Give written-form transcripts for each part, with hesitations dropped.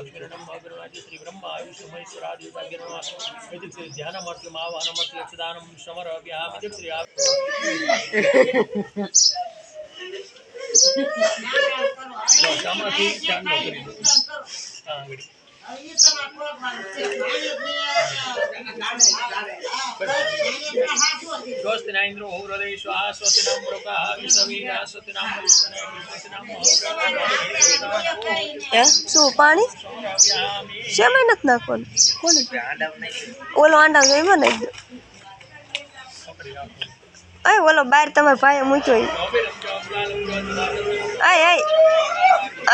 लक्ष्मीरणं भगवान् श्री ब्रह्मा आयुष महेश्वरादितागिरणं श्री ध्यानमूर्ति आवाहनमूर्ति यक्षदानं समर्पयामि श्री सामर्थ्य चांद करी हां गडी स्वस्ति नाइंद्रो हृदय स्वाहा स्वस्ति नाम ब्रोका विश्ववीरा स्वस्ति नाम શું પાણી શેમાં નથી નાખવાનું કોને ઓલો આંડા એમાં નાખી દો ઓલો બહાર તમારા ભાઈએ મૂક્યો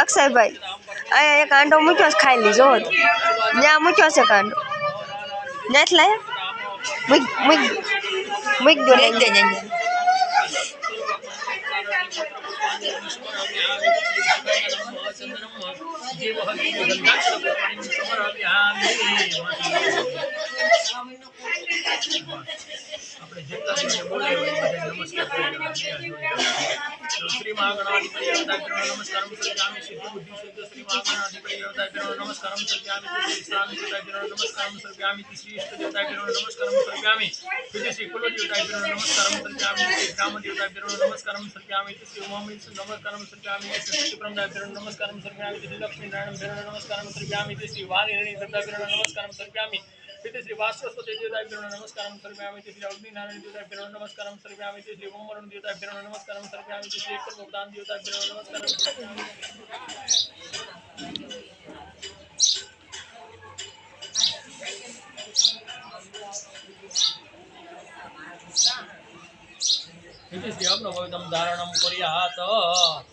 અક્ષયભાઈ અહીંયા એક આંડો મૂક્યો છે ખાઈ લીજો ત્યાં મૂક્યો છે કાંડો ત્યાંથી લાયા મૂક દો લઈ દે श्री महागणाधिपति नमस्कार सर्वयामि सिद्धि बुद्धि सिद्ध श्री महागणाधिपति नमस्कार सर्वयामि श्री स्थान नमस्कार सर्वयामि श्री इष्ट देवता नमस्कार सर्वयामि श्री कुल देवता नमस्कार सर्वयामि श्री ग्राम देवता नमस्कार सर्वयामि श्री उमामि नमस्कार सर्वयामि श्री ब्रह्मदेव नमस्कार सर्वयामि श्री लक्ष्मी नारायण नमस्कार सर्वयामि श्री वाणी देवता नमस्कार सर्वयामि श्री वास्तवस्वती देवता नमस्कार सर्वयामि श्री अग्नि नारायण देवता नमस्कार सर्वयामि श्री ओमवरुण देवता नमस्कार सर्वयामि श्री एक भगवान देवता नमस्कार श्री अपनोदम धारणम कुर्यात्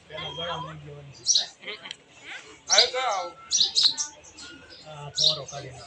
पेला गणम नहीं आयो का थोरो काढीना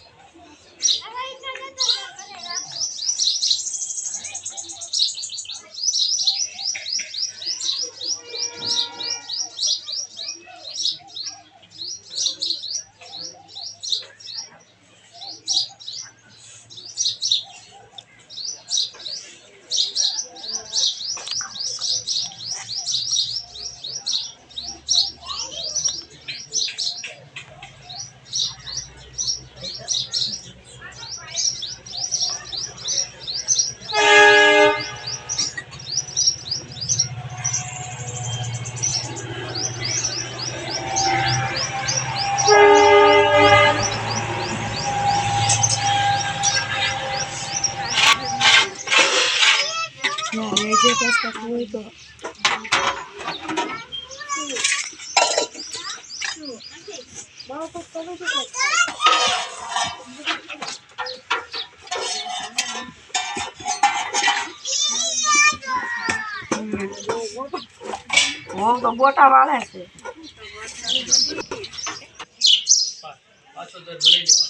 તો બોટા વાળે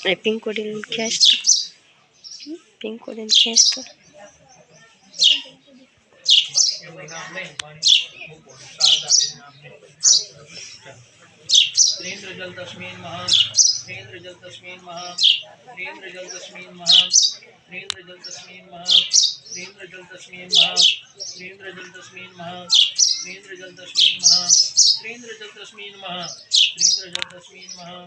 છે પિંકોડીન ખેસ્ટ त्रेन्द्र जल तस्मीन महा त्रेन्द्र जल तस्मीन महा त्रेन्द्र जल तस्मीन महा त्रेन्द्र जल तस्मीन महा त्रेन्द्र जल तस्मीन महा त्रेन्द्र जल तस्मीन महा त्रेन्द्र जल तस्मीन महा त्रेन्द्र जल तस्मीन महा त्रेन्द्र जल तस्मीन महा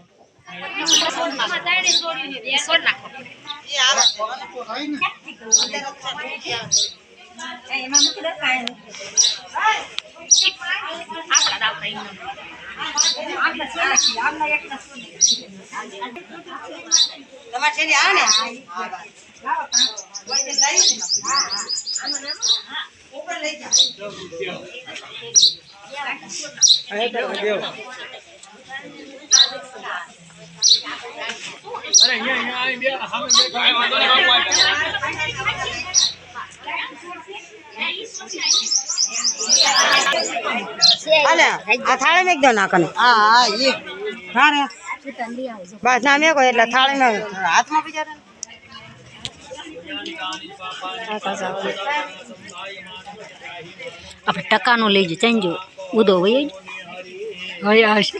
अरे आ थाळे में एकदम नाखन हां ये हां रे बस नाम है को એટલે થાળે માં હાથમાં બીજા રે આપણે ટકાનો લઈ જ ચંજો ઉદો હોય હોય આવશે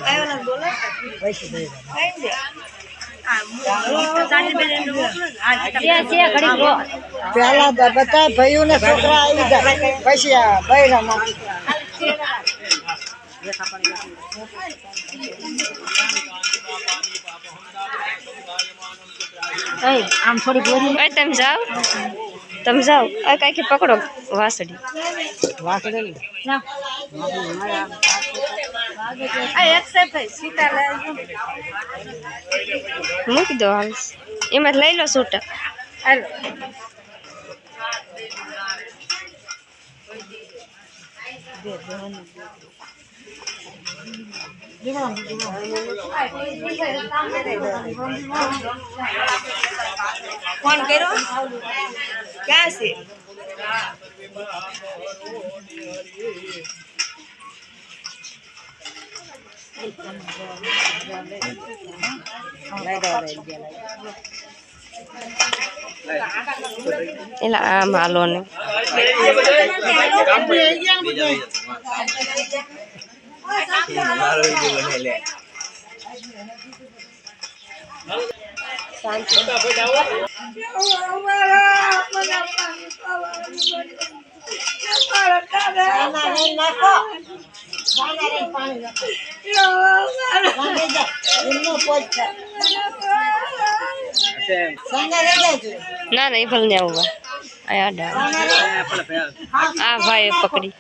આયો ના બોલે પૈસા દે આ પેલા બધા ભાઈઓ ને છોકરા આવી જાય પછી બૈરામાં આમ થોડી બોલી તમે જાઓ કઈ પકડો વાસડી મૂકી દો હાલ એમાં લઈ લો છૂટા ફોન કર્યો ક્યાં છે એલા આમ હાલો ને ના ના એ ભલે ને આવું આ ભાઈ પકડી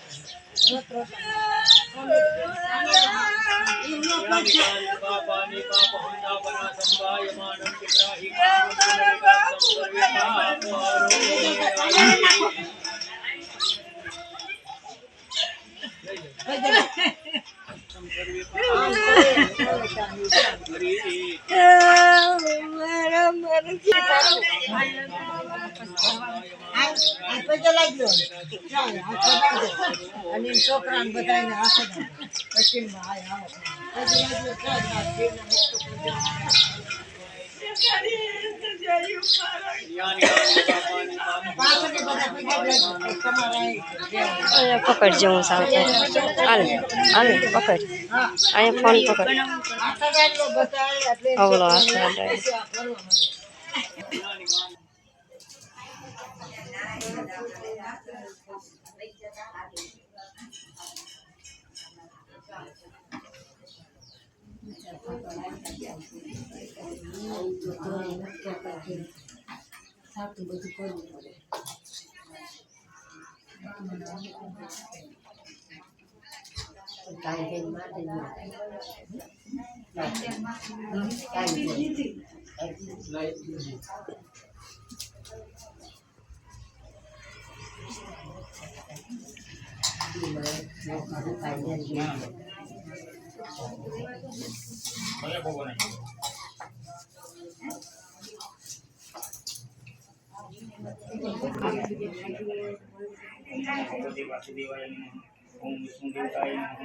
છોકરા બધાને પકડજો હું સાવ હાલ હાલ પકડ અહીંયા ફોન પકડ અવલો હાથ ओम विष्णु देवताय नमः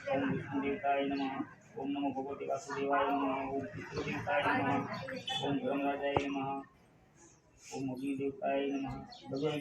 ओम विष्णु देवताय नमः ओम नमो भगवते वासुदेवाय नमः ओम विष्णु देवताय नमः ओम धर्मराजाय नमः ओम अग्नि देवताय नमः भगवान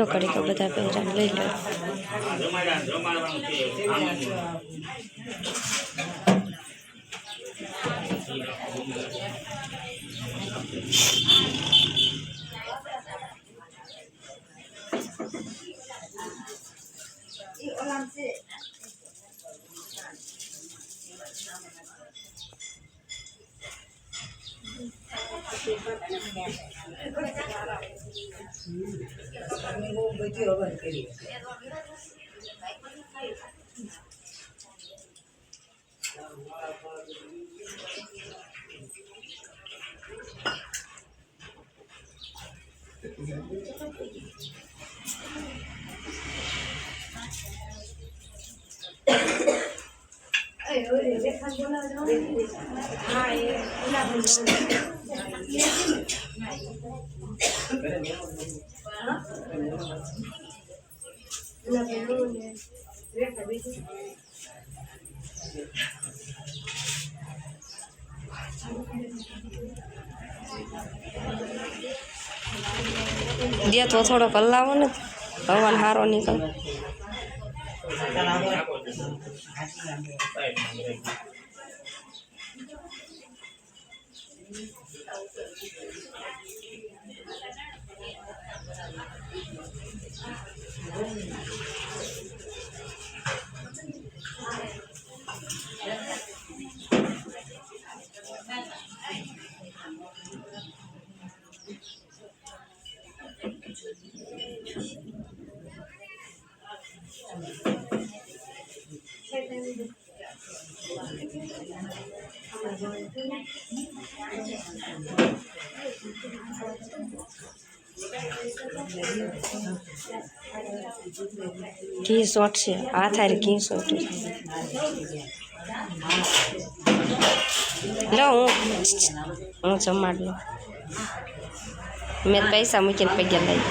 ઘડીક બધા પહેરા લઈ લો. દે તો થોડો કલાવો ને હવાન હારો નીકળ. ઘી શોટ છે આ થાય ઘી શોટ લો હું જમાડ લો મેં પૈસા મૂકીને પગે લઈ